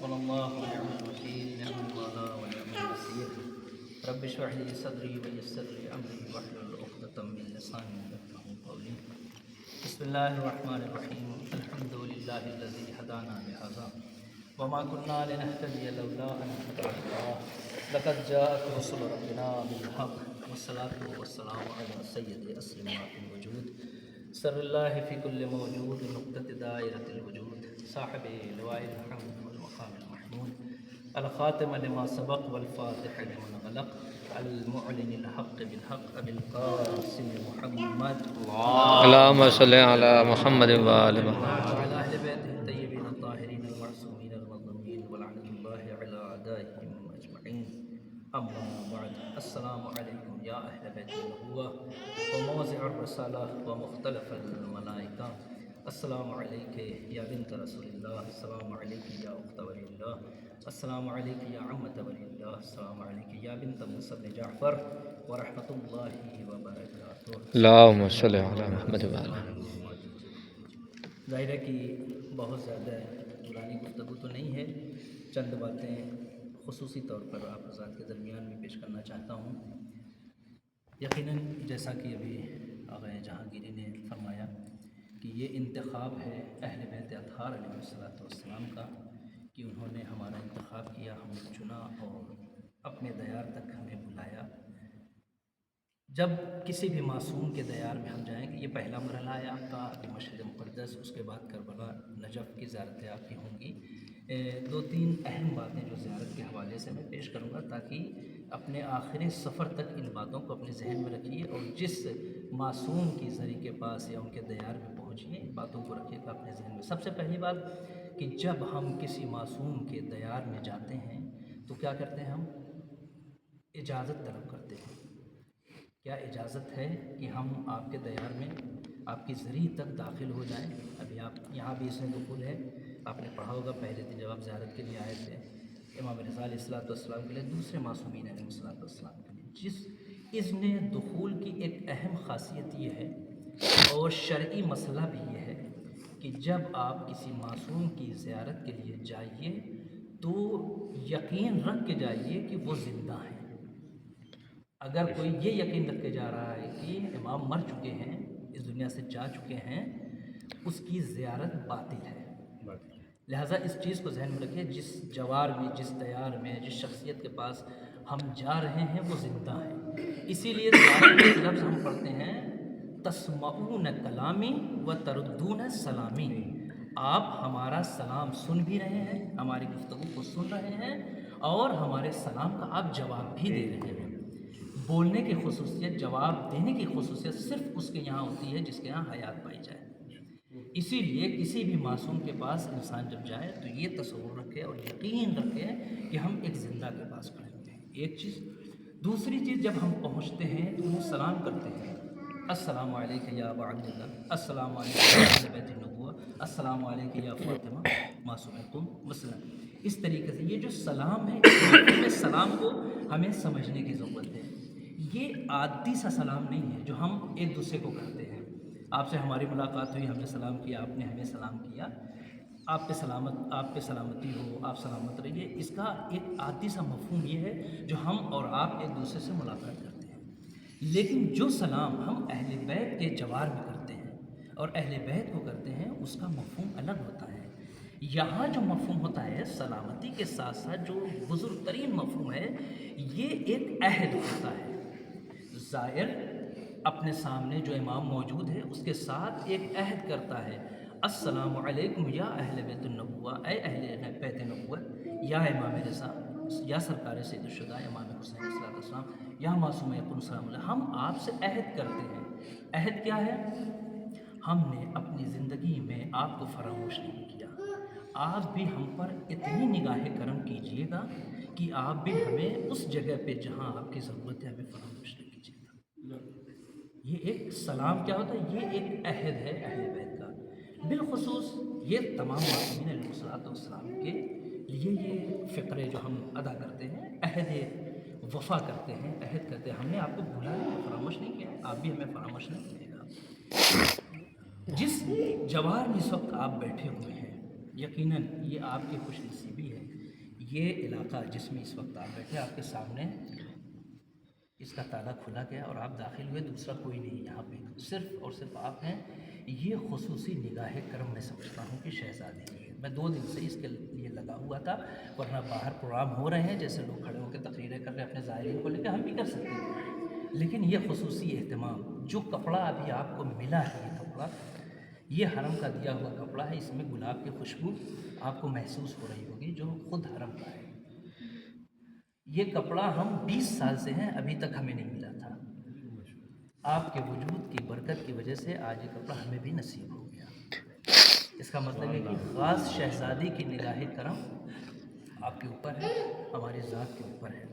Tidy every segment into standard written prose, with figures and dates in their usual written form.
حسبنا الله ونعم الوكيل نعم المولى ونعم النصير رب اشرح لي صدري ويسر لي امري واحلل عقدة من لساني يفقهوا قولي بسم الله الرحمن الرحيم الحمد لله الذي هدانا لهذا وما كنا لنهتدي لولا ان هدانا الله لقد جاءت رسل ربنا بالحق والصلاة والسلام على سيد أسلمات الوجود سر الله في كل موجود نقطة دائرة الوجود صاحب لواء الحمد والمقام المحمود الخاتم لما سبق والفاتح لمن غلق المعلن الحق بالحق أبي القاسم محمد اللهم صل على محمد وآل محمد وعلى أهل بيته الطيبين الطاهرين المعصومين المظلومين ولعنة الله على أعدائهم أجمعين أما بعد السلام عليكم يا أهل بيت النبوة وموضع الرسالة ومختلف الملائكة السلام عليك يا بنت رسول الله السلام عليك يا أخت ولي الله السلام عليك يا عمة ولي الله السلام عليك يا بنت موسى بن جعفر ورحمة الله وبركاته اللهم صل على محمد وآل ظاہر ہے کہ بہت زیادہ پرانی گفتگو تو نہیں ہے، چند باتیں خصوصی طور پر آپ حضرات کے درمیان میں پیش کرنا چاہتا ہوں۔ یقیناً جیسا کہ ابھی آقا جہانگیری نے فرمایا کہ یہ انتخاب ہے اہل بیت اطہار علیہ السلام کا کہ انہوں نے ہمارا انتخاب کیا، ہمیں چنا اور اپنے دیار تک ہمیں بلایا۔ جب کسی بھی معصوم کے دیار میں ہم جائیں گے، یہ پہلا مرحلہ ہے آپ کا مشرق مقدس، اس کے بعد کربلا نجف کی زیارتیں آپ کی ہوں گی۔ دو تین اہم باتیں جو زیارت کے حوالے سے میں پیش کروں گا تاکہ اپنے آخری سفر تک ان باتوں کو اپنے ذہن میں رکھیے اور جس معصوم کی زری کے پاس یا ان کے دیار میں پہنچیے ان باتوں کو رکھیے گا اپنے ذہن میں۔ سب سے پہلی بات کہ جب ہم کسی معصوم کے دیار میں جاتے ہیں تو کیا کرتے ہیں؟ ہم اجازت طلب کرتے ہیں۔ کیا اجازت ہے کہ ہم آپ کے دیار میں آپ کی زری تک داخل ہو جائیں؟ ابھی آپ یہاں بھی اس میں دخول ہے، آپ نے پڑھا ہوگا پہلے دن جب آپ زیارت کے لیے آئے تھے امام رضا علیہ السلام کے لیے، دوسرے معصومین علیہ السلام کے لیے، جس اذن دخول کی ایک اہم خاصیت یہ ہے اور شرعی مسئلہ بھی یہ ہے کہ جب آپ کسی معصوم کی زیارت کے لیے جائیے تو یقین رکھ کے جائیے کہ وہ زندہ ہیں۔ اگر کوئی یہ یقین رکھ کے جا رہا ہے کہ امام مر چکے ہیں، اس دنیا سے جا چکے ہیں، اس کی زیارت باطل ہے۔ لہٰذا اس چیز کو ذہن میں رکھیں، جس جوار میں، جس دیار میں، جس شخصیت کے پاس ہم جا رہے ہیں وہ زندہ ہیں۔ اسی لیے زیارت کے لفظ ہم پڑھتے ہیں تسمعون کلامی و تردون سلامی، آپ ہمارا سلام سن بھی رہے ہیں، ہماری گفتگو کو سن رہے ہیں اور ہمارے سلام کا آپ جواب بھی دے رہے ہیں۔ بولنے کی خصوصیت، جواب دینے کی خصوصیت صرف اس کے یہاں ہوتی ہے جس کے یہاں حیات پائی جائے۔ اسی لیے کسی بھی معصوم کے پاس انسان جب جائے تو یہ تصور رکھے اور یقین رکھے کہ ہم ایک زندہ کے پاس کھڑے ہوئے ہیں، ایک چیز۔ دوسری چیز، جب ہم پہنچتے ہیں تو انہیں سلام کرتے ہیں، السلام علیکم یا ابا عبداللہ، السلام علیکم یا اہل بیت النبوہ، السلام علیکم یا فاطمہ معصومۃ وسلم۔ اس طریقے سے یہ جو سلام ہے، اس سلام کو ہمیں سمجھنے کی ضرورت ہے۔ یہ عادی سا سلام نہیں ہے جو ہم ایک دوسرے کو کرتے ہیں۔ آپ سے ہماری ملاقات ہوئی، ہم نے سلام کیا، آپ نے ہمیں سلام کیا، آپ پہ سلامتی ہو، آپ سلامت رہیے۔ اس کا ایک عادی سا مفہوم یہ ہے جو ہم اور آپ ایک دوسرے سے ملاقات کرتے ہیں۔ لیکن جو سلام ہم اہل بیت کے جوار میں کرتے ہیں اور اہل بیت کو کرتے ہیں، اس کا مفہوم الگ ہوتا ہے۔ یہاں جو مفہوم ہوتا ہے سلامتی کے ساتھ ساتھ جو بزرگ ترین مفہوم ہے، یہ ایک عہد ہوتا ہے۔ زائر اپنے سامنے جو امام موجود ہے اس کے ساتھ ایک عہد کرتا ہے، السلام علیکم یا اہل بیت النبوہ، اے اہل بیت نبوت، یا امام رضا، یا سرکار سید الشہداء امام حسین علیہ السلام، یا معصوم یقین سلام اللہ، ہم آپ سے عہد کرتے ہیں۔ عہد کیا ہے؟ ہم نے اپنی زندگی میں آپ کو فراموش نہیں کیا، آپ بھی ہم پر اتنی نگاہ کرم کیجیے گا کہ آپ بھی ہمیں اس جگہ پہ جہاں آپ کی ضرورت ہے ہمیں فراموش نہیں کیجیے گا۔ یہ ایک سلام کیا ہوتا ہے؟ یہ ایک عہد ہے اہل بیت کا، بالخصوص یہ تمام معصومین علیہ السلام کے لیے یہ فقرے جو ہم ادا کرتے ہیں، عہد وفا کرتے ہیں، عہد کرتے ہیں۔ ہم نے آپ کو بھولا نہیں، فراموش نہیں کیا، آپ بھی ہمیں فراموش نہیں کیے گا۔ جس جوار میں اس وقت آپ بیٹھے ہوئے ہیں، یقیناً یہ آپ کی خوش نصیبی ہے یہ علاقہ جس میں اس وقت آپ بیٹھے آپ کے سامنے اس کا تالا کھلا گیا اور آپ داخل ہوئے، دوسرا کوئی نہیں یہاں پہ، صرف اور صرف آپ ہیں۔ یہ خصوصی نگاہ کرم میں سمجھتا ہوں کہ شہزادی کی ہے۔ میں 2 دن سے اس کے لیے لگا ہوا تھا، ورنہ باہر پروگرام ہو رہے ہیں جیسے لوگ کھڑے ہو کے تقریریں کر رہے ہیں اپنے زائرین کو لے کے، ہم بھی کر سکتے ہیں، لیکن یہ خصوصی اہتمام، جو کپڑا ابھی آپ کو ملا ہے، یہ کپڑا یہ حرم کا دیا ہوا کپڑا ہے، اس میں گلاب کی خوشبو آپ کو محسوس ہو رہی ہوگی جو خود حرم کا ہے۔ یہ کپڑا ہم 20 سال سے ہیں، ابھی تک ہمیں نہیں ملا تھا، آپ کے وجود کی برکت کی وجہ سے آج یہ کپڑا ہمیں بھی نصیب ہو گیا۔ اس کا مطلب ہے کہ خاص شہزادی کی نگاہ کرم آپ کے اوپر ہے، ہماری ذات کے اوپر ہے۔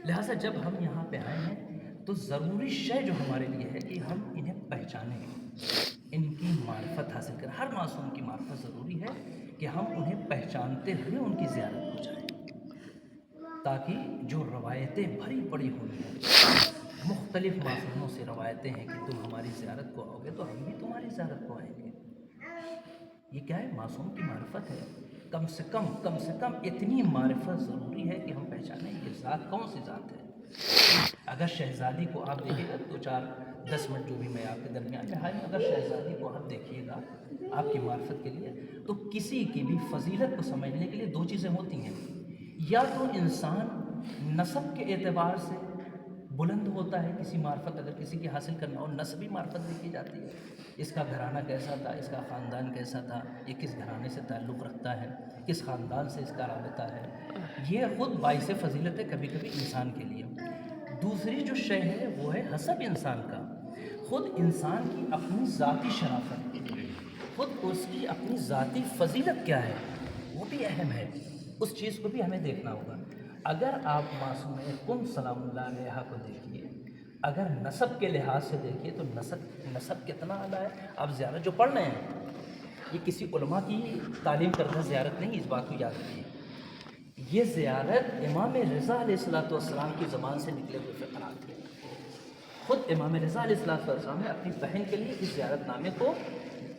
لہٰذا جب ہم یہاں پہ آئے ہیں تو ضروری شے جو ہمارے لیے ہے کہ ہم انہیں پہچانیں، ان کی معرفت حاصل کریں۔ ہر معصوم کی معرفت ضروری ہے کہ ہم انہیں پہچانتے ہوئے ان کی زیارت کو جائیں، تاکہ جو روایتیں بھری پڑی ہوئی ہیں، مختلف معصوموں سے روایتیں ہیں کہ تم ہماری زیارت کو آؤ گے تو ہم بھی تمہاری زیارت کو آئیں گے۔ یہ کیا ہے؟ معصوم کی معرفت ہے۔ کم سے کم اتنی معرفت ضروری ہے کہ ہم پہچانیں یہ ذات کون سی ذات ہے۔ اگر شہزادی کو آپ دیکھیے گا 2-4-10 منٹ جو بھی میں آپ کے درمیان میں حال ہوں، اگر شہزادی کو آپ دیکھیے گا آپ کی معرفت کے لیے، تو کسی کی بھی فضیلت کو سمجھنے کے لیے 2 چیزیں ہوتی ہیں، یا تو انسان نسب کے اعتبار سے بلند ہوتا ہے، کسی معرفت اگر کسی کی حاصل کرنا ہو، نسبی معرفت دیکھی جاتی ہے، اس کا گھرانہ کیسا تھا، اس کا خاندان کیسا تھا، یہ کس گھرانے سے تعلق رکھتا ہے، کس خاندان سے اس کا رابطہ ہے، یہ خود باعث فضیلت ہے کبھی کبھی انسان کے لیے۔ دوسری جو شے ہے وہ ہے حسب انسان کا، خود انسان کی اپنی ذاتی شرافت، خود اس کی اپنی ذاتی فضیلت کیا ہے وہ بھی اہم ہے، اس چیز کو بھی ہمیں دیکھنا ہوگا۔ اگر آپ معصوم کم سلام اللہ علیہ کو دیکھیے، اگر نسب کے لحاظ سے دیکھیے تو نسب کتنا اعلیٰ ہے۔ آپ زیارت جو پڑھ رہے ہیں یہ کسی علماء کی تعلیم کردہ زیارت نہیں، اس بات کو یاد رکھیے، یہ زیارت امام رضا علیہ السلام کی زبان سے نکلے ہوئے فقرات تھے۔ خود امام رضا علیہ السلام نے اپنی بہن کے لیے اس زیارت نامے کو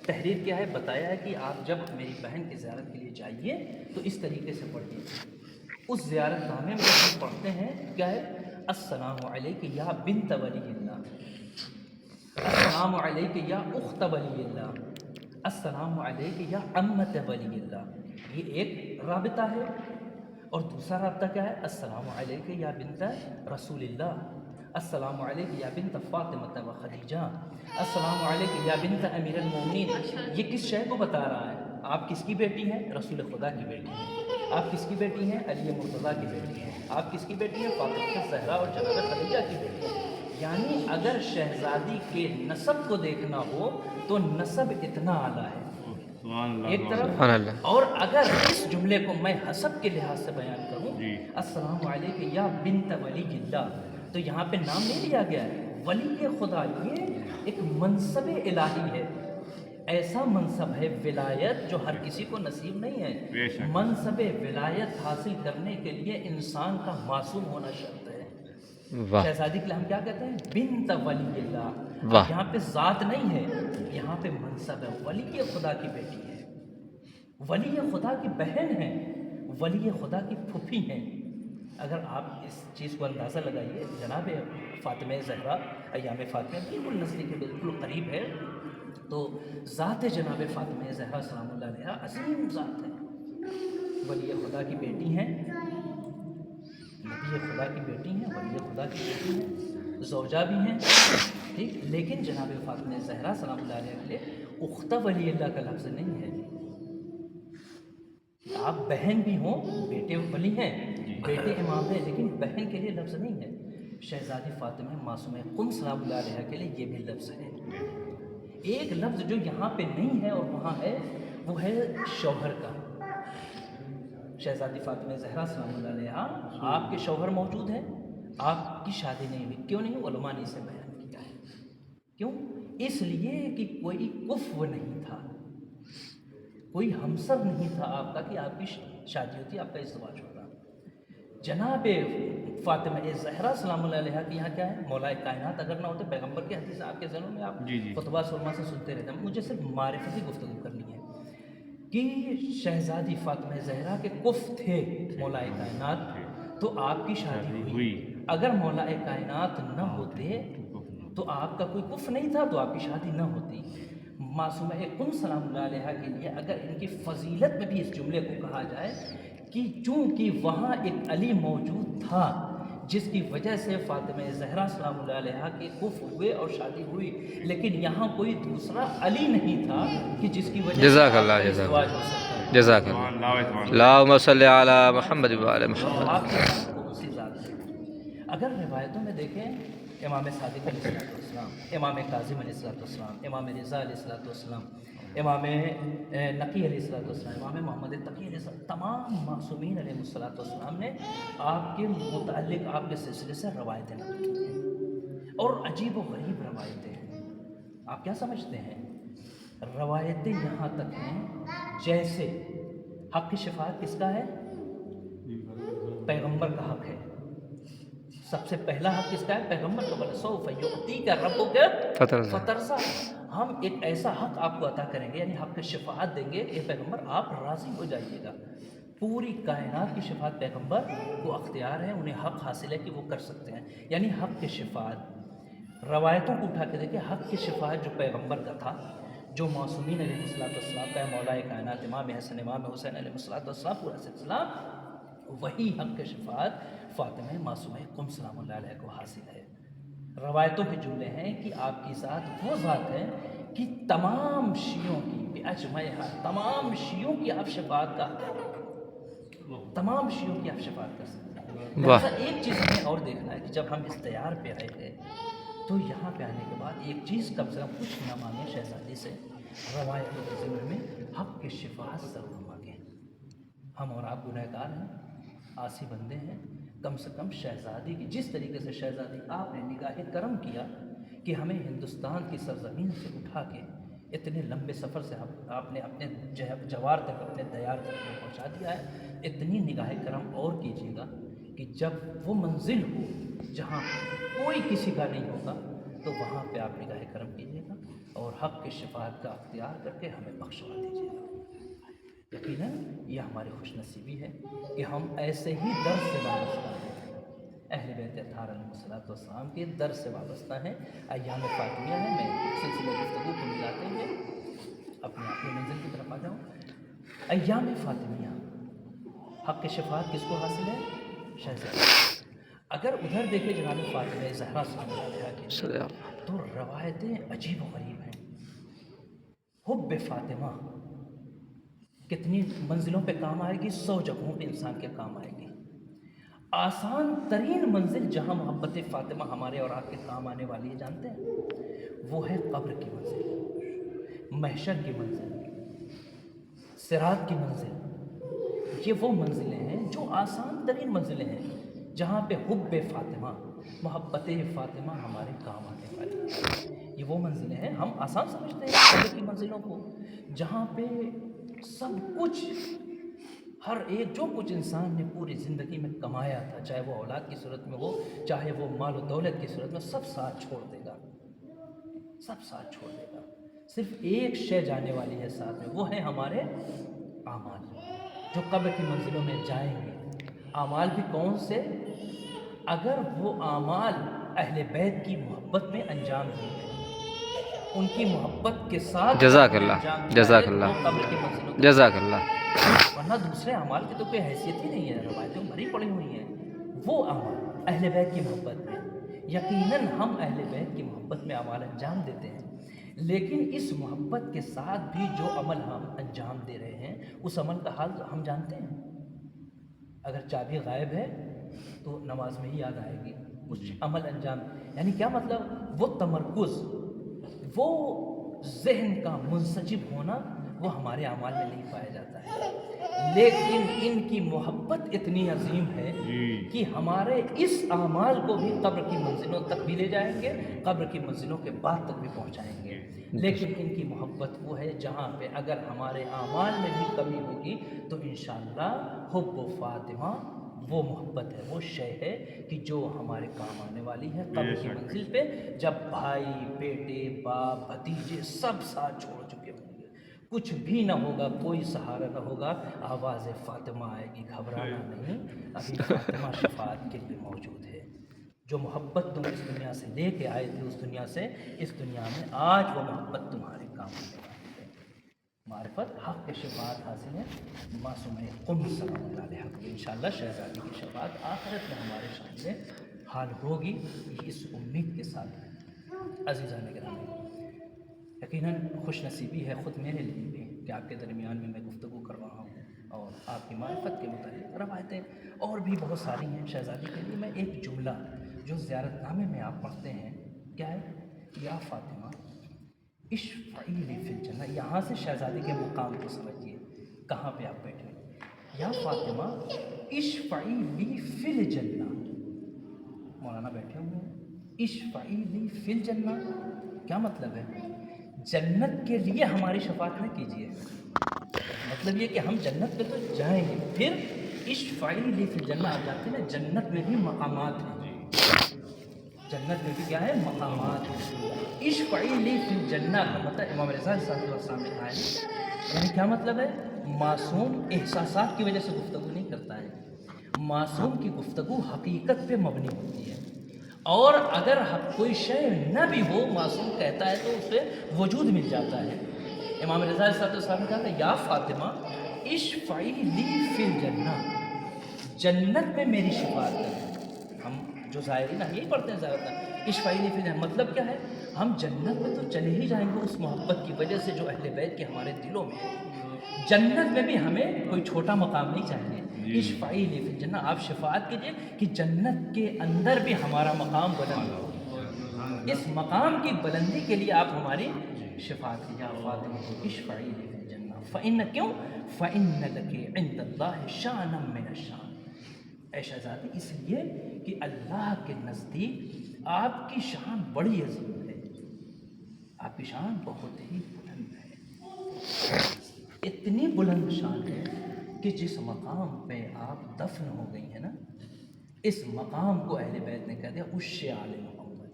تحریر کیا ہے، بتایا ہے کہ آپ جب میری بہن کی زیارت کے لیے جائیے تو اس طریقے سے پڑھیے۔ اس زیارت نامے میں ہم پڑھتے ہیں کیا ہے، السلام علیک یا بنت ولی اللہ، السلام علیک یا اخت ولی اللہ، السلام علیک یا امت ولی اللہ، یہ ایک رابطہ ہے۔ اور دوسرا رابطہ کیا ہے، السلام علیک یا بنت رسول اللہ، السلام علیک یا بنت فاطمہ و خدیجہ، السلام علیک یا بنت امیر المومنین۔ یہ کس شے کو بتا رہا ہے؟ آپ کس کی بیٹی ہیں؟ رسول خدا کی بیٹی ہیں۔ آپ کس کی بیٹی ہیں؟ علی مرتضیٰ کی بیٹی ہیں۔ آپ کس کی بیٹی ہیں؟ فاطمہ زہرا اور جناب خدیجہ کی بیٹی ہیں۔ یعنی اگر شہزادی کے نسب کو دیکھنا ہو تو نسب اتنا اعلیٰ ہے ایک طرف، اور اگر اس جملے کو میں حسب کے لحاظ سے بیان کروں، السلام علیکم یا بنت ولی اللہ، تو یہاں پہ نام نہیں لیا گیا ہے، ولی خدا یہ ایک منصب الہی ہے، ایسا منصب ہے ولایت جو ہر کسی کو نصیب نہیں ہے۔ منصب ولایت حاصل کرنے کے لیے انسان کا معصوم ہونا شرط ہے۔ شہزادی کے لیے ہم کیا کہتے ہیں؟ بنت ولی اللہ۔ یہاں پہ ذات نہیں ہے، یہاں پہ منصب ہے، ولی خدا کی بیٹی ہے، ولی خدا کی بہن ہے، ولی خدا کی پھوپھی ہیں۔ اگر آپ اس چیز کو اندازہ لگائیے، جناب فاطمہ زہرا ایام فاطمہ بالکل نزدیک، بالکل قریب ہے، تو ذات جناب فاطمہ زہرا سلام اللہ علیہ عظیم ذات ہے، ولی خدا کی بیٹی ہیں، نبی خدا کی بیٹی ہیں، ولی خدا کی بیٹی ہیں، زوجہ بھی ہیں، ٹھیک، لیکن جناب فاطمہ زہرا سلام اللہ علیہ کے لیے اختہ ولی اللہ کا لفظ نہیں ہے۔ آپ بہن بھی ہوں، بیٹے ولی ہیں، بیٹے امام ہیں، لیکن بہن کے لیے لفظ نہیں ہے۔ شہزادی فاطمہ معصومہ قم سلام اللہ علیہ کے لیے یہ بھی لفظ ہے۔ ایک لفظ جو یہاں پہ نہیں ہے اور وہاں ہے وہ ہے شوہر کا۔ شہزادی فاطمہ زہرا سلام اللہ علیہ، آپ کے شوہر موجود ہیں، آپ کی شادی نہیں ہوئی، کیوں نہیں؟ علماء نے اسے بیان کیا ہے، کیوں؟ اس لیے کہ کوئی کفو نہیں تھا، کوئی ہمسر نہیں تھا آپ کا کہ آپ کی شادی ہوتی، آپ کا ازدواج ہوتا۔ جناب فاطمہ زہرا سلام اللہ علیہ کے یہاں کیا ہے؟ مولا کائنات اگر نہ ہوتے، پیغمبر کی حدیث آپ کے ذہنوں میں آپ خطبہ سلمہ سے سنتے رہتے ہیں، مجھے صرف معرفتی گفتگو کرنی ہے۔ کہ شہزادی فاطمہ زہرا کے کف تھے مولا کائنات تو آپ کی شادی ہوئی، اگر مولا کائنات نہ ہوتے تو آپ کا کوئی کف نہیں تھا تو آپ کی شادی نہ ہوتی۔ معصومہ کن سلام اللہ علیہ کے لیے اگر ان کی فضیلت میں بھی اس جملے کو کہا جائے کہ چونکہ وہاں ایک علی موجود تھا جس کی وجہ سے فاطمہ زہرا سلام اللہ علیہ کے کف ہوئے اور شادی ہوئی، لیکن یہاں کوئی دوسرا علی نہیں تھا کہ جس کی وجہ سے جزاک آپ اللہ کا جزاک ازدواج ہو اللہ سکتا ہے۔ جزاک اللہ اللہم صلی علی محمد وآل محمد۔ آپ کے ساتھ کون سی ذات ہے؟ اگر روایتوں میں دیکھیں امام صادق علیہ السلام، امام کاظم علیہ السلام، امام رضا علیہ السلام، امام نقی علیہ السلام، امام محمد تقی علیہ السلام، تمام معصومین علیہ السلام نے آپ کے متعلق آپ کے سلسلے سے روایتیں نقل کی ہیں، اور عجیب و غریب روایتیں ہیں۔ آپ کیا سمجھتے ہیں؟ روایتیں یہاں تک ہیں جیسے حق کی شفاعت کس کا ہے؟ پیغمبر کا حق ہے۔ سب سے پہلا حق کس کا ہے؟ پیغمبر کا، بل سوف یعطیک ربک فترضی، ہم ایک ایسا حق آپ کو عطا کریں گے، یعنی حق کی شفاعت دیں گے کہ پیغمبر آپ راضی ہو جائیے گا۔ پوری کائنات کی شفاعت پیغمبر کو اختیار ہے، انہیں حق حاصل ہے کہ وہ کر سکتے ہیں، یعنی حق کی شفاعت۔ روایتوں کو اٹھا کے دیکھیں، حق کی شفاعت جو پیغمبر کا تھا، جو معصومین علیہ السلام کا ہے، مولا کائنات امام حسن امام حسین علیہ السلام، پورا سلسلہ، وہی حق کی شفاعت فاطمہ معصومہ قم سلام اللہ علیہ کو حاصل ہے۔ روایتوں کے جملے ہیں کہ آپ کی ذات وہ ذات ہے کہ تمام شیعوں کی بِأَجْمَعِهَا، تمام شیعوں کی آپ شفاعت کا حق ہے، تمام شیعوں کی آپ شفاعت کر سکتے ہیں۔ لہٰذا ایک چیز ہمیں اور دیکھنا ہے کہ جب ہم اس دیار پہ آئے ہیں تو یہاں پہ آنے کے بعد ایک چیز کم سے کم کچھ نہ مانگیں شہزادی سے، روایتوں کے ذمے میں حق کی شفاعت ضرور مانگیں۔ ہم اور آپ گنہگار گار ہیں، عاصی بندے ہیں، کم سے کم شہزادی کی، جس طریقے سے شہزادی آپ نے نگاہ کرم کیا کہ ہمیں ہندوستان کی سرزمین سے اٹھا کے اتنے لمبے سفر سے آپ نے اپنے جوار تک، اپنے دیار تک پہنچا دیا ہے، اتنی نگاہ کرم اور کیجیے گا کہ جب وہ منزل ہو جہاں کوئی کسی کا نہیں ہوگا تو وہاں پہ آپ نگاہ کرم کیجیے گا اور حق کی شفاعت کا اختیار کر کے ہمیں بخشوا دیجیے گا۔ یقیناً یہ ہماری خوش نصیبی ہے کہ ہم ایسے ہی در سے وابستہ ہیں، اہل بیت اطہار علیہ السلام کے در سے وابستہ ہیں۔ ایام فاطمیہ ہے، میں سلسلہ گفتگو کو ملاتے ہوئے اپنی منزل کی طرف آ جاؤں۔ ایام فاطمیہ، حق شفاعت کس کو حاصل ہے؟ شہزادی۔ اگر ادھر دیکھیں جناب فاطمہ زہرا سلام اللہ علیہ کی تو روایتیں عجیب و غریب ہیں۔ حب فاطمہ کتنی منزلوں پہ کام آئے گی، 100 جگہوں پہ انسان کے کام آئے گی۔ آسان ترین منزل جہاں محبت فاطمہ ہمارے اور آپ کے کام آنے والی ہے، جانتے ہیں؟ وہ ہے قبر کی منزل، محشر کی منزل، صراط کی منزل۔ یہ وہ منزلیں ہیں جو آسان ترین منزلیں ہیں جہاں پہ حب فاطمہ، محبت فاطمہ ہمارے کام آنے والی ہے۔ یہ وہ منزلیں ہیں، ہم آسان سمجھتے ہیں قبر کی منزلوں کو، جہاں پہ سب کچھ، ہر ایک جو کچھ انسان نے پوری زندگی میں کمایا تھا، چاہے وہ اولاد کی صورت میں ہو، چاہے وہ مال و دولت کی صورت میں، سب ساتھ چھوڑ دے گا، سب ساتھ چھوڑ دے گا۔ صرف ایک شے جانے والی ہے ساتھ میں، وہ ہے ہمارے اعمال، جو قبر کی منزلوں میں جائیں گے۔ اعمال بھی کون سے؟ اگر وہ اعمال اہل بیت کی محبت میں انجام دیے گئے، ان کی محبت کے ساتھ جزاک اللہ جزاک اللہ جزاک اللہ۔ ورنہ دوسرے اعمال کی تو کوئی حیثیت ہی نہیں ہے، روایتیں بھری پڑی ہوئی ہیں۔ وہ اعمال اہل بیت کی محبت میں، یقیناً ہم اہل بیت کی محبت میں اعمال انجام دیتے ہیں، لیکن اس محبت کے ساتھ بھی جو عمل ہم انجام دے رہے ہیں، اس عمل کا حال ہم جانتے ہیں۔ اگر چابی غائب ہے تو نماز میں ہی یاد آئے گی، اس عمل انجام، یعنی کیا مطلب؟ وہ تمرکز، وہ ذہن کا منسجم ہونا، وہ ہمارے اعمال میں نہیں پایا جاتا ہے۔ لیکن ان کی محبت اتنی عظیم ہے کہ ہمارے اس اعمال کو بھی قبر کی منزلوں تک بھی لے جائیں گے، قبر کی منزلوں کے بعد تک بھی پہنچائیں گے۔ لیکن ان کی محبت وہ ہے جہاں پہ اگر ہمارے اعمال میں بھی کمی ہوگی تو انشاءاللہ حب و فاطمہ وہ محبت ہے، وہ شے ہے کہ جو ہمارے کام آنے والی ہے قبر کی منزل پہ، جب بھائی، بیٹے، باپ، بھتیجے سب ساتھ چھوڑ چکے ہوں گے، کچھ بھی نہ ہوگا، کوئی سہارا نہ ہوگا، آواز فاطمہ آئے گی، گھبرانا نہیں، ابھی فاطمہ شفاعت کے لیے موجود ہے۔ جو محبت تم اس دنیا سے لے کے آئے تھے اس دنیا سے، اس دنیا میں آج وہ محبت تمہارے کام آنے والی ہے۔ معرفت حق کے شفاعت حاصل ہے، معصومہ قم سلام اللہ علیہ کو انشاءاللہ شہزادی کی شفاعت آخرت میں ہمارے سامنے حال ہوگی، اس امید کے ساتھ عزیزان گرامی، یقیناً خوش نصیبی ہے خود میرے لیے بھی کہ آپ کے درمیان میں گفتگو کر رہا ہوں، اور آپ کی معرفت کے متعلق روایتیں اور بھی بہت ساری ہیں شہزادی کے لیے۔ میں ایک جملہ جو زیارت نامے میں آپ پڑھتے ہیں، کیا ہے؟ یا فاطمہ اشفعی لی فی الجنہ، یہاں سے شہزادی کے مقام کو سمجھیے، کہاں پہ آپ بیٹھے ہیں۔ یا فاطمہ اشفعی لی فی الجنہ، مولانا بیٹھے ہوئے ہیں، اشفعی لی فی الجنہ کیا مطلب ہے؟ جنت کے لیے ہماری شفاعت نہ کیجیے، مطلب یہ کہ ہم جنت میں تو جائیں گے، پھر اشفعی لی فی الجنہ، آپ جانتے ہیں نا جنت میں بھی مقامات ہیں، جنت میں بھی کیا ہے؟ مقامات ہیں۔ اشفعی لی فی الجنہ کا مطلب امام رضا صلی اللہ علیہ وسلم نے کہا ہے، یعنی کیا مطلب ہے؟ معصوم احساسات کی وجہ سے گفتگو نہیں کرتا ہے، معصوم کی گفتگو حقیقت پہ مبنی ہوتی ہے، اور اگر کوئی شے نہ بھی ہو معصوم کہتا ہے تو اسے وجود مل جاتا ہے۔ امام رضا صلی اللہ علیہ وسلم نے کہا تھا یا فاطمہ اشفعی لی فی الجنہ، جنت میں میری شفاعت کریں۔ ہم جو زائرین ہم یہی پڑھتے ہیں زیادہ اشفعی لی فی الجنہ، مطلب کیا ہے؟ ہم جنت میں تو چلے ہی جائیں گے اس محبت کی وجہ سے جو اہل بیت کے ہمارے دلوں میں ہے، جنت میں بھی ہمیں کوئی چھوٹا مقام نہیں چاہیے۔ اشفعی لی فی الجنہ، آپ شفاعت کیجئے کہ جنت کے اندر بھی ہمارا مقام بلند ہو، اس مقام کی بلندی کے لیے آپ ہماری شفاعت کیجئے۔ فاطمہ اشفعی لی فی الجنہ فإن کیوں؟ فإن لک عند اللہ شأنا من الشان، اے شہزادی اس لیے کہ اللہ کے نزدیک آپ کی شان بڑی عظیم ہے، آپ کی شان بہت ہی بلند ہے، اتنی بلند شان ہے کہ جس مقام پہ آپ دفن ہو گئی ہیں نا، اس مقام کو اہل بیت نے کہہ دیا عش آل محمد۔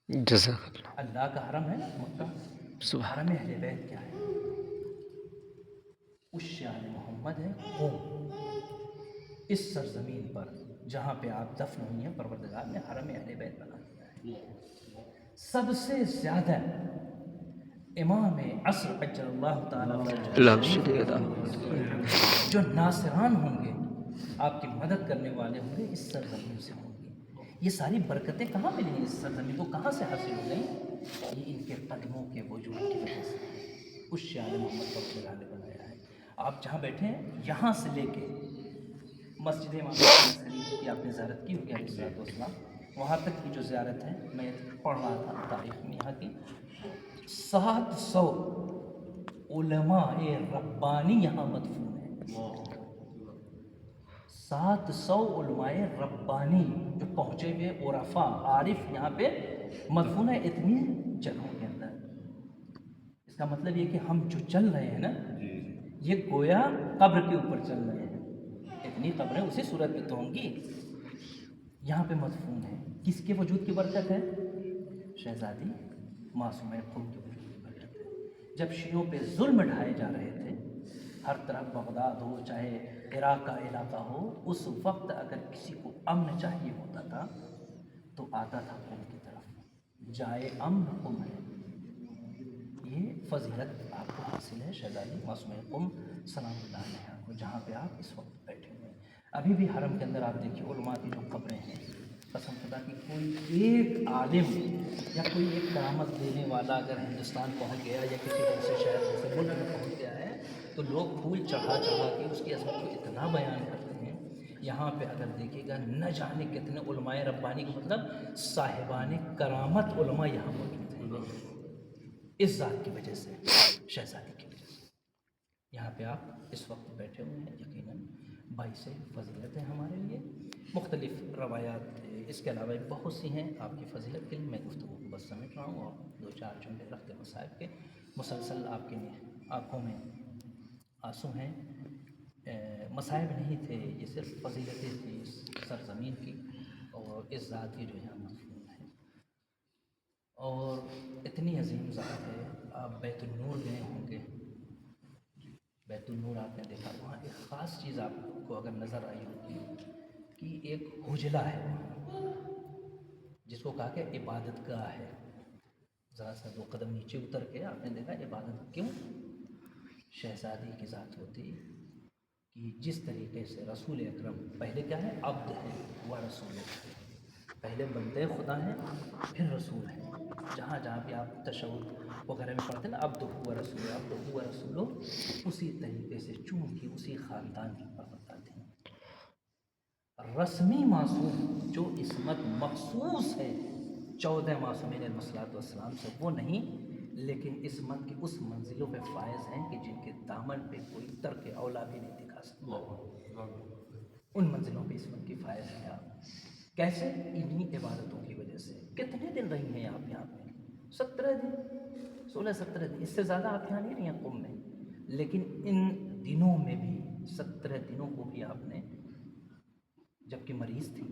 جزاک اللہ۔ اللہ کا حرم ہے نا مکہ، سبحان حرم اہل بیت کیا ہے؟ عش آل محمد ہے، قوم، اس سرزمین پر جہاں پہ آپ دفن ہوئی ہیں پروردگار نے حرم اہل بیت بنا دیا ہے۔ سب سے زیادہ امام عصر اجل اللہ تعالیٰ اللہ شریف صلی کے اللہ جو ناصران ہوں گے، آپ کی مدد کرنے والے ہوں گے، اس سرزمین سے ہوں گے۔ یہ ساری برکتیں کہاں ملی ہیں؟ اس سرزمین کو کہاں سے حاصل ہو گئیں؟ یہ ان کے قدموں کے وجود کی وجہ سے اس شان محمد کو خدا نے بنایا ہے۔ آپ جہاں بیٹھے ہیں یہاں سے لے کے مسجد امام شریف کی آپ نے زیارت کی ہوگی علیہ الصلوۃ والسلام، وہاں تک کی جو زیارت ہے، میں پڑھ رہا تھا تاریخ میں یہاں کی 700 علماء ربانی یہاں مدفون ہیں، 700 علماء ربانی جو پہنچے ہوئے عرفاء عارف یہاں پہ مدفون ہے اتنی جگہوں کے اندر۔ اس کا مطلب یہ کہ ہم جو چل رہے ہیں نا، یہ گویا قبر کے اوپر چل رہے ہیں، اتنی قبریں اسی صورت میں تو ہوں گی، یہاں پہ مدفون ہے۔ کس کے وجود کی برکت ہے؟ شہزادی معصومہ قم کے وجود کی برکت ہے۔ جب شیعوں پہ ظلم ڈھائے جا رہے تھے، ہر طرف بغداد ہو چاہے عراق کا علاقہ ہو، اس وقت اگر کسی کو امن چاہیے ہوتا تھا تو آتا تھا قم کی طرف، جائے امن قم ہے۔ یہ فضیلت آپ کو حاصل ہے شہزادی معصومہ قم سلام اللہ علیہ کو، جہاں پہ آپ اس وقت بیٹھے ہوئے ہیں۔ ابھی بھی حرم کے اندر آپ دیکھیے علماء کی جو قبریں ہیں، قسم خدا کی کوئی ایک عالم یا کوئی ایک کرامت دینے والا اگر ہندوستان پہنچ گیا یا کسی دوسرے شہر دوسرے ملک میں پہنچ گیا ہے تو لوگ پھول چڑھا چڑھا کے اس کی عظمت کو اتنا بیان کرتے ہیں۔ یہاں پہ اگر دیکھیے گا نہ جانے کتنے علماء ربانی کا مطلب صاحبان کرامت علماء یہاں موجود ہیں، اس ذات کی وجہ سے، شہزادی کی وجہ سے یہاں پہ آپ اس وقت بیٹھے ہوئے ہیں۔ یقیناً باعث فضیلت ہے ہمارے لیے، مختلف روایات اس کے علاوہ بہت سی ہیں آپ کی فضیلت کے لیے، میں گفتگو کو بس سمیٹ رہا ہوں اور دو چار جملے رکھتے مصائب کے۔ مسلسل آپ کی آنکھوں میں آنسو ہیں، مصائب نہیں تھے، یہ صرف فضیلتیں تھیں اس سرزمین کی اور اس ذات کی جو یہاں مدفون ہے۔ اور اتنی عظیم ذات ہے. آپ بیت النور گئے ہوں گے. بیت النور آپ نے دیکھا, وہاں ایک خاص چیز آپ کو اگر نظر آئی ہوگی کہ ایک حجلہ ہے وہاں, جس کو کہا کہ عبادت گاہ ہے. ذرا سا 2 قدم نیچے اتر کے آپ نے دیکھا عبادت کیوں. شہزادی کی ذات ہوتی کہ جس طریقے سے رسول اکرم پہلے کیا ہے, عبد ہے و رسول ہے, پہلے بندے خدا ہیں پھر رسول ہیں. جہاں جہاں بھی آپ تشہد وغیرہ میں پڑھتے ہیں نا عبد و رسول, عبد و رسول, اسی طریقے سے چونکہ اسی خاندان کی پرورش تھی. رسمی معصوم جو عصمت مخصوص ہے 14 معصومین علیہ الصلوۃ والسلام سے, وہ نہیں, لیکن عصمت کی اس منزلوں پہ فائز ہیں کہ جن کے دامن پہ کوئی ترک اولا بھی نہیں دکھا سکتا. ان منزلوں پہ عصمت کی فائز ہیں آپ. کیسے؟ انہی عبادتوں کی وجہ سے. کتنے دن رہی ہیں آپ یہاں پہ؟ 17 دن, 16-17 دن, اس سے زیادہ آپ یہاں نہیں رہی ہیں قم میں. لیکن ان دنوں میں بھی 17 دنوں کو بھی آپ نے, جبکہ مریض تھی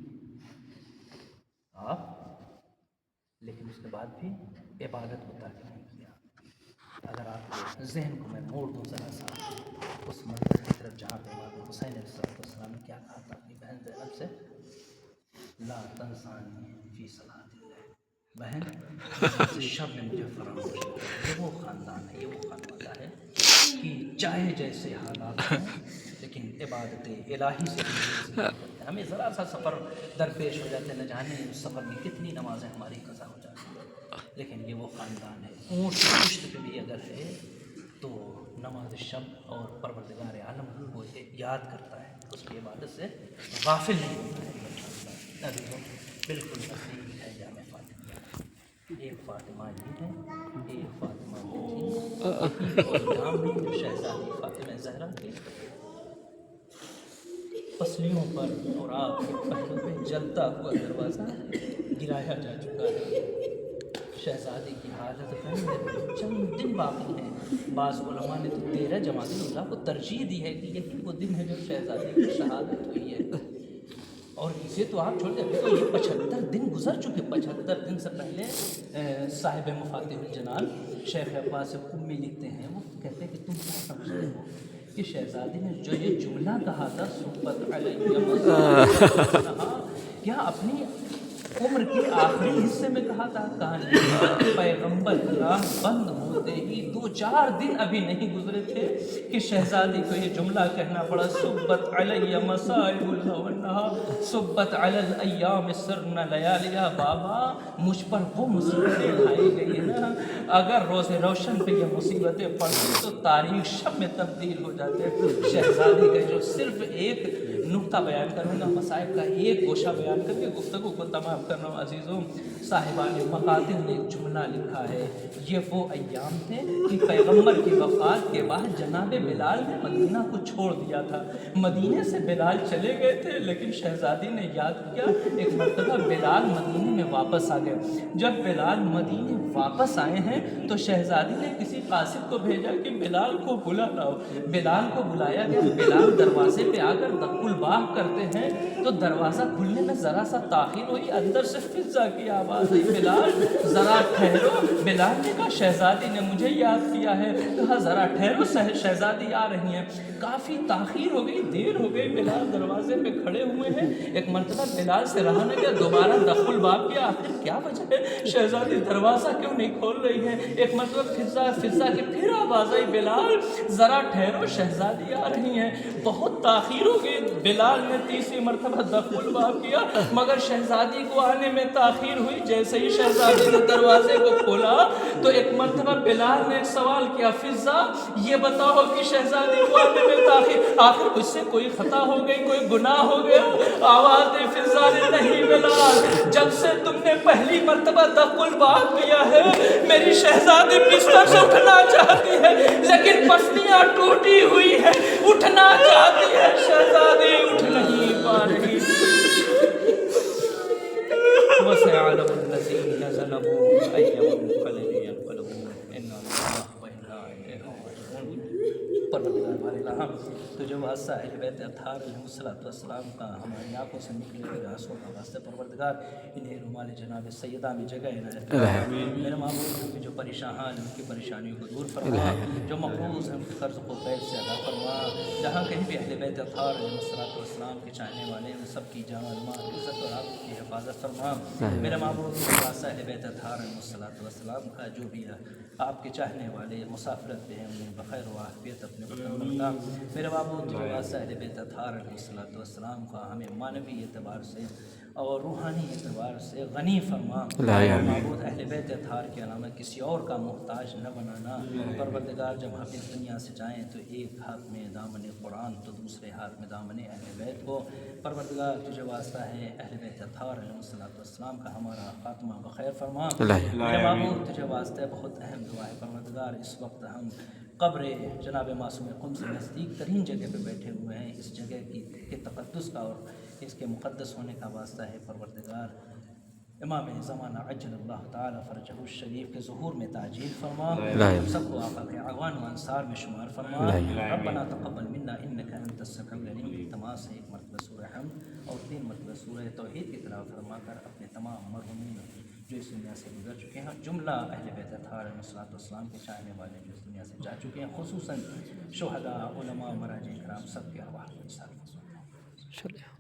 آپ, لیکن اس کے بعد بھی عبادت کو ترک نہیں کیا. اگر آپ کے ذہن کو میں موڑ دوں ذرا سا اس منظر کی طرف جہاں پہ امام حسین علیہ السلام نے کیا کہا تھا اپنی بہن زینب سے, لا تنسانی فی صلاۃ اللہ, بہن شب میں مجھے فراموش نہ کرنا. یہ وہ خاندان ہے, یہ وہ خانوادہ ہے کہ چاہے جیسے حالات ہوں لیکن عبادت الہی سے ہمیں ذرا سا سفر درپیش ہو جاتے, نہ جانے اس سفر میں کتنی نمازیں ہماری قضا ہو جاتی ہیں. لیکن یہ وہ خاندان ہے, اونٹ کی پشت پہ بھی اگر ہے تو نماز شب اور پروردگار عالم کو یاد کرتا ہے, اس کی عبادت سے غافل نہیں ہوتا ہے. عزیزوں, بالکل نصیب ہے جامع فاطمیہ. ایک فاطمہ یہ ہے, ایک فاطمہ وہ تھی, نام ہے جو شہزادی فاطمہ زہرا کے پسلیوں پر اور آپ کے پہلوں پہ جلتا ہوا دروازہ گرایا جا چکا ہے. شہزادی کی حالت میں چند دن باقی ہیں. بعض علماء نے تو 13 جمادی الاولیٰ کو ترجیح دی ہے کہ یہی وہ دن ہے جب شہزادی کی شہادت ہوئی ہے. اور اسے تو آپ چھوڑ دیں, ابھی تو یہ 75 دن گزر چکے. 75 دن سے پہلے صاحب مفاتیح الجنان شیخ عباس قمی لکھتے ہیں, وہ کہتے ہیں کہ تم کیا سمجھتے ہو کہ شہزادی نے جو یہ جملہ کہا تھا صحبت علیہ, کیا اپنی عمر کے آخری حصے میں کہا تھا؟ کہانی پیغمبر کی راہ بند ہوتے ہی 2-4 دن ابھی نہیں گزرے تھے کہ شہزادی کو یہ جملہ کہنا پڑا, صحبت علیہ مصائب النہار صحبت علی الایام سرن لیالیا. بابا مجھ پر وہ مصیبتیں لائی گئی ہیں نا, اگر روز روشن پہ یہ مصیبتیں پڑتی تو تاریخ شب میں تبدیل ہو جاتے. شہزادی کا جو صرف ایک نقطہ بیان کروں گا, مصائب کا ایک گوشہ بیان کر کے گفتگو کو تمام کرنا ہوں. عزیزوں, صاحبان مقاتل نے ایک جملہ لکھا ہے, یہ وہ ایام تھے کہ پیغمبر کی وفات کے بعد جناب بلال نے مدینہ کو چھوڑ دیا تھا. مدینے سے بلال چلے گئے تھے, لیکن شہزادی نے یاد کیا ایک مرتبہ بلال مدینے میں واپس آ گئے. جب بلال مدینے واپس آئے ہیں تو شہزادی نے کسی قاصد کو بھیجا کہ بلال کو بلا لاؤ. بلال کو بلایا گیا. بلال دروازے پہ آ کر دق الباب کرتے ہیں تو دروازہ کھلنے میں ذرا سا تاخیر ہوئی, اندر سے فضا کی آواز آئی, بلال ذرا ٹھہرو. بلال نے کہا شہزادی نے مجھے یاد کیا ہے. کہا ذرا ٹھہرو, شہزادی آ رہی ہیں. کافی تاخیر ہو گئی, دیر ہو گئی. بلال دروازے پہ کھڑے ہوئے ہیں. ایک مرتبہ بلال سے رہا نہ گیا, دوبارہ دق الباب کیا. آخر کیا وجہ ہے, شہزادی دروازہ کیوں نہیں کھول رہی ہیں؟ ایک مرتبہ فضا کی پھر آواز آئی, بلال ذرا ٹھہرو, شہزادی آ رہی ہیں. بہت تاخیر ہو گئی. بلال نے تیسری مرتبہ دق الباب کیا, مگر شہزادی کو آنے میں تاخیر ہوئی. جیسے ہی شہزادی نے دروازے کو کھولا تو ایک مرتبہ بلال نے ایک سوال کیا, فضا یہ بتاؤ کہ شہزادی کو آنے میں تاخیر, آخر مجھ سے کوئی خطا ہو گئی, کوئی گناہ ہو گیا؟ آواز دی فضا نے, نہیں بلال, جب سے تم نے پہلی مرتبہ دق الباب کیا ہے میری شہزادی بستر سے اٹھنا چاہتی ہے, لیکن پسلیاں ٹوٹی ہوئی ہے, اٹھنا چاہتی ہے, شہزادی اٹھ نہیں پا رہی. وَسَيَعْلَمُ الَّذِينَ ظَلَمُوا أَيَّ مُنقَلِبٍ يَنقَلِبُونَ إِنَّا لِلَّهِ وَإِنَّا إِلَيْهِ رَاجِعُونَ. پروردگار ہمارے الہام تجھے واسطہ اہل بیت بیت اطہار علیہم کا ہماری آنکھوں سے نکلے ہوئے آنسوں کا واسطے پروردگار انہیں رومال جناب سیدہ میں جگہ عنایت فرما۔ میرے معبود جو پریشان ہیں ان کی پریشانیوں کو دور فرما، جو مقروض ہیں قرض کو قید سے ادا فرما، جہاں کہیں بھی اہل بیت اطہار علیہ السلام کے چاہنے والے ہیں سب کی جان مال عزت اور آپ کی حفاظت فرما۔ میرے معبود واسطہ اہل بیت اطہار علیہ السلام کا جو بھی آپ کے چاہنے والے مسافرت پہ ہیں انہیں بخیر و عافیت اپنے وطن بخدا۔ میرے معبود جو واسطہ اہل بیت اطہار علیہ السلام کا ہمیں معنوی اعتبار سے اور روحانی اعتبار سے غنی فرما۔ معبود اہل بیت اطہار کے علاوہ کسی اور کا محتاج نہ بنانا۔ پروردگار جب ہم اس دنیا سے جائیں تو ایک ہاتھ میں دامن قرآن تو دوسرے ہاتھ میں دامن اہل بیت کو، پروردگار تجھے واسطہ ہے اہل بیت اطہار علیہ السلام کا ہمارا خاتمہ بخیر فرما۔ میرے معبود تجھے واسطہ بہت اہم دعا ہے پروردگار، اس وقت ہم قبر جناب معصوم قم سے نزدیک ترین جگہ پہ بیٹھے ہوئے ہیں، اس جگہ کے تقدس کا اور اس کے مقدس ہونے کا واسطہ ہے پروردگار امام زمانہ عجل اللہ تعالی فرجہ الشریف کے ظہور میں تعجیل فرما، سب کو آقا کے اعوان و انصار میں شمار فرما۔ ربنا تقبل منا انک انت السمیع العلیم کی تمام سے ایک مرتبہ سورہ حمد اور 3 مرتبہ سورہ توحید کی تلاوت فرما کر اپنے تمام مرحومین جو اس دنیا سے گزر چکے ہیں، جملہ اہل بیت اطہار علیہ السلام کے چاہنے والے جو اس دنیا سے جا چکے ہیں، خصوصاً شہداء، علماء، مراجع کرام سب کے ارواح کو انصار فرما۔